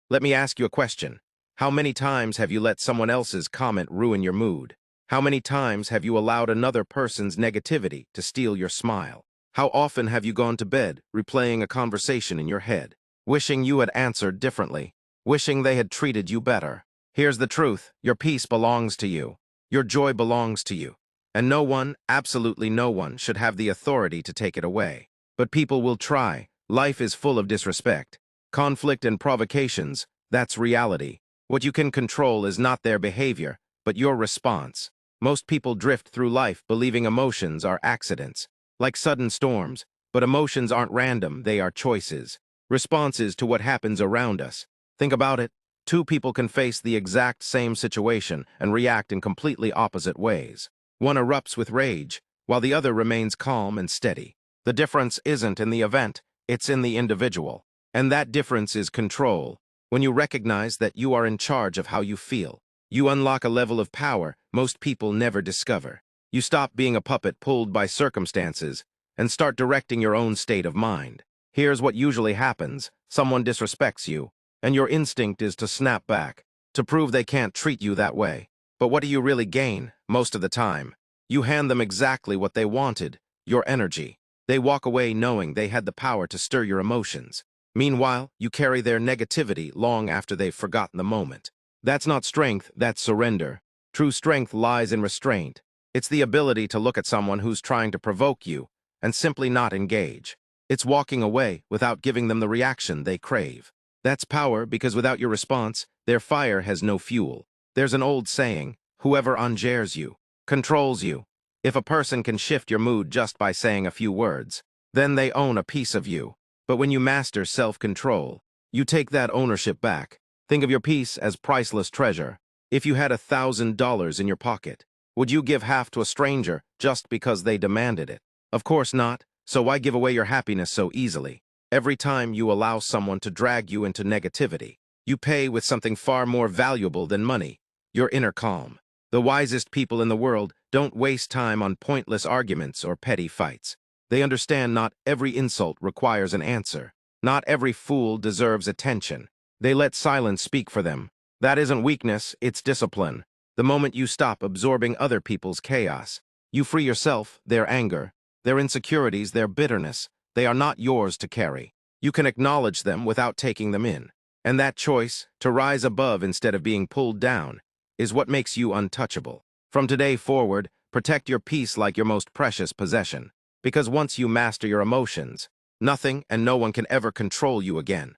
Let me ask you a question. How many times have you let someone else's comment ruin your mood? How many times have you allowed another person's negativity to steal your smile? How often have you gone to bed replaying a conversation in your head, wishing you had answered differently, wishing they had treated you better? Here's the truth. Your peace belongs to you. Your joy belongs to you. And no one, absolutely no one, should have the authority to take it away. But people will try. Life is full of disrespect, conflict and provocations. That's reality. What you can control is not their behavior, but your response. Most people drift through life believing emotions are accidents, like sudden storms, but emotions aren't random, they are choices, responses to what happens around us. Think about it. Two people can face the exact same situation and react in completely opposite ways. One erupts with rage, while the other remains calm and steady. The difference isn't in the event, it's in the individual. And that difference is control. When you recognize that you are in charge of how you feel, you unlock a level of power most people never discover. You stop being a puppet pulled by circumstances and start directing your own state of mind. Here's what usually happens. Someone disrespects you, and your instinct is to snap back, to prove they can't treat you that way. But what do you really gain, most of the time? You hand them exactly what they wanted, your energy. They walk away knowing they had the power to stir your emotions. Meanwhile, you carry their negativity long after they've forgotten the moment. That's not strength, that's surrender. True strength lies in restraint. It's the ability to look at someone who's trying to provoke you and simply not engage. It's walking away without giving them the reaction they crave. That's power because without your response, their fire has no fuel. There's an old saying, whoever enjars you, controls you. If a person can shift your mood just by saying a few words, then they own a piece of you. But when you master self-control, you take that ownership back. Think of your peace as priceless treasure. If you had $1,000 in your pocket, would you give half to a stranger just because they demanded it? Of course not, so why give away your happiness so easily? Every time you allow someone to drag you into negativity, you pay with something far more valuable than money, your inner calm. The wisest people in the world don't waste time on pointless arguments or petty fights. They understand not every insult requires an answer. Not every fool deserves attention. They let silence speak for them. That isn't weakness, it's discipline. The moment you stop absorbing other people's chaos, you free yourself, their anger, their insecurities, their bitterness. They are not yours to carry. You can acknowledge them without taking them in. And that choice, to rise above instead of being pulled down, is what makes you untouchable. From today forward, protect your peace like your most precious possession. Because once you master your emotions, nothing and no one can ever control you again.